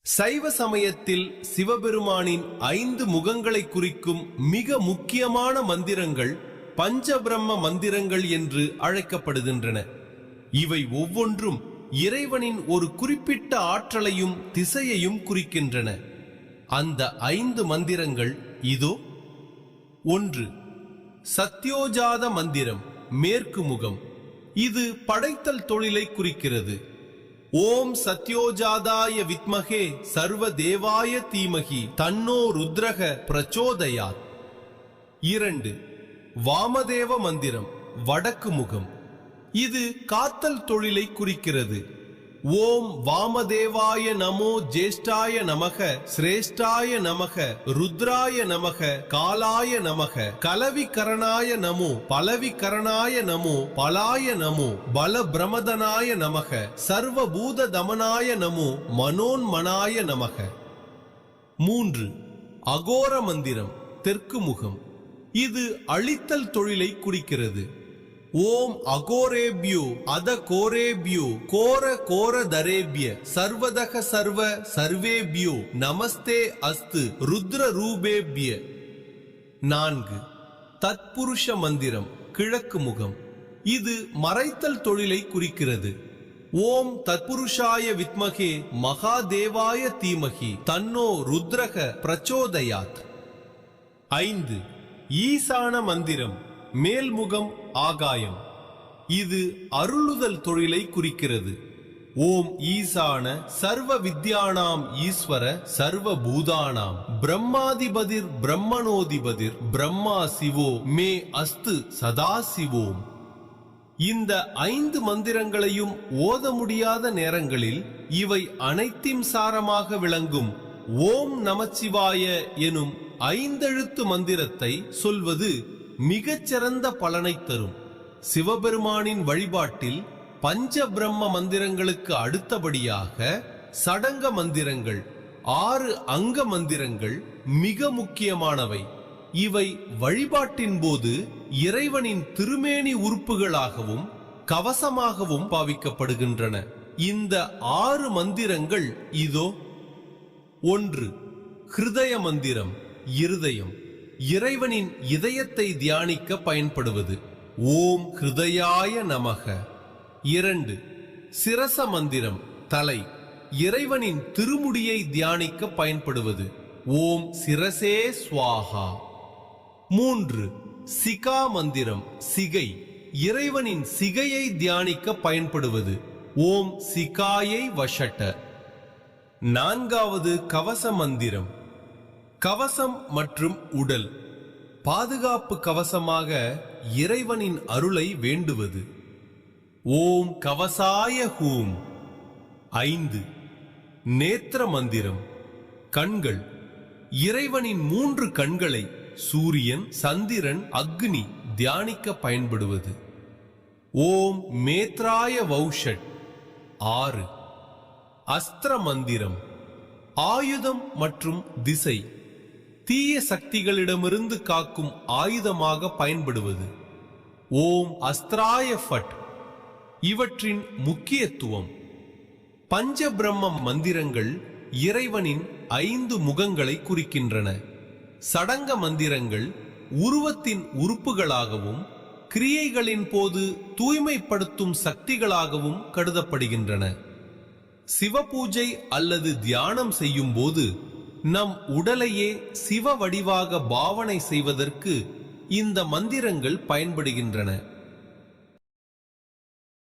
சைவ சமயத்தில் சிவபெருமானின் 5 முகங்களை குறிக்கும் மிக முக்கியமான மந்திரங்கள் பஞ்சபிரம்ம மந்திரங்கள் என்று அழைக்கப்படுகின்றன. இவை ஒவ்வொன்றும் இறைவனின் ஒரு குறிப்பிட்ட ஆற்றலையும் திசையையும் குறிக்கின்றன. அந்த 5 மந்திரங்கள் இதோ. 1. சத்யோஜாத மந்திரம், மேற்கு முகம். இது படைத்தல் தொழிலை குறிக்கிறது. ஓம் சத்யோஜாதாய வித்மகே சர்வ தேவாய தீமகி தன்னோ ருத்ரக பிரச்சோதயாத். 2. வாமதேவ மந்திரம், வடக்கு முகம். இது காத்தல் தொழிலை குறிக்கிறது. ஓம் வாமதேவாய நமோ ஜேஷ்டாய நமக சிரேஷ்டாய நமக ருத்ராய நமக காலாய நமக கலவிகரணாய நமோ பலவிகரணாய நமோ பலாய நமோ பல பிரமதனாய நமக சர்வபூத தமனாய நமோ மனோன்மனாய நமக. 3. அகோர மந்திரம், தெற்கு முகம். இது அழித்தல் தொழிலை குறிக்கிறது. ஓம் அகோரேபியோ அத கோரேபியோ கோர கோர தரேபிய சர்வதக சர்வ சர்வேபியோ நமஸ்தே அஸ்து ருத்ர ரூபேபிய. 4. தத்புருஷ மந்திரம், கிழக்கு முகம். இது மறைத்தல் தொழிலை குறிக்கிறது. ஓம் தத்புருஷாய வித்மகே மகாதேவாய தீமகி தன்னோ ருத்ரக பிரச்சோதயாத். 5. ஈசான மந்திரம், மேல்முகம், ஆகாயம். இது அருளுதல் தொழிலை குறிக்கிறது. ஓம் ஈசான சர்வ வித்யானாம் ஈஸ்வர சர்வ பூதானாம் பிரம்மாதிபதிர் பிரம்மணோதிபதிர் பிரம்மா சிவோ மே அஸ்து சதா சிவோம். இந்த 5 மந்திரங்களையும் ஓத முடியாத நேரங்களில் இவை அனைத்தின் சாரமாக விளங்கும் ஓம் நமச்சிவாய எனும் 5 எழுத்து மந்திரத்தை சொல்வது மிகச்சிறந்த பலனை தரும். சிவபெருமானின் வழிபாட்டில் பஞ்ச பிரம்ம மந்திரங்களுக்கு அடுத்தபடியாக சடங்க மந்திரங்கள், 6 அங்க மந்திரங்கள் மிக முக்கியமானவை. இவை வழிபாட்டின் போது இறைவனின் திருமேனி உறுப்புகளாகவும் கவசமாகவும் பாவிக்கப்படுகின்றன. இந்த 6 மந்திரங்கள் இதோ. 1. ஹிருதய மந்திரம், இருதயம். இறைவனின் இதயத்தை தியானிக்க பயன்படுவது. ஓம் ஹிருதயாய நமக. 2. சிரச மந்திரம், தலை. இறைவனின் திருமுடியை தியானிக்க பயன்படுவது. ஓம் சிரசே ஸ்வாஹா. 3. சிகா மந்திரம், சிகை. இறைவனின் சிகையை தியானிக்க பயன்படுவது. ஓம் சிகாயை வஷட்ட. 4. கவச மந்திரம், கவசம் மற்றும் உடல். பாதுகாப்பு கவசமாக இறைவனின் அருளை வேண்டுவது. ஓம் கவசாய ஹூம். 5. நேத்திர மந்திரம், கண்கள். இறைவனின் 3 கண்களை சூரியன், சந்திரன், அக்னி தியானிக்க பயன்படுவது. ஓம் மேத்ராய வௌஷட். 6. அஸ்திர மந்திரம், ஆயுதம் மற்றும் திசை. தீய சக்திகளிடமிருந்து காக்கும் ஆயுதமாக பயன்படுவது. ஓம் அஸ்திராய ஃபட். இவற்றின் முக்கியத்துவம்: பஞ்ச பிரம்ம மந்திரங்கள் இறைவனின் 5 முகங்களை குறிக்கின்றன. சடங்க மந்திரங்கள் உருவத்தின் உறுப்புகளாகவும் கிரியைகளின் போது தூய்மைப்படுத்தும் சக்திகளாகவும் கருதப்படுகின்றன. சிவபூஜை அல்லது தியானம் செய்யும் போது நம் உடலையே சிவ வடிவாக பாவனை செய்வதற்கு இந்த மந்திரங்கள் பயன்படுகின்றன.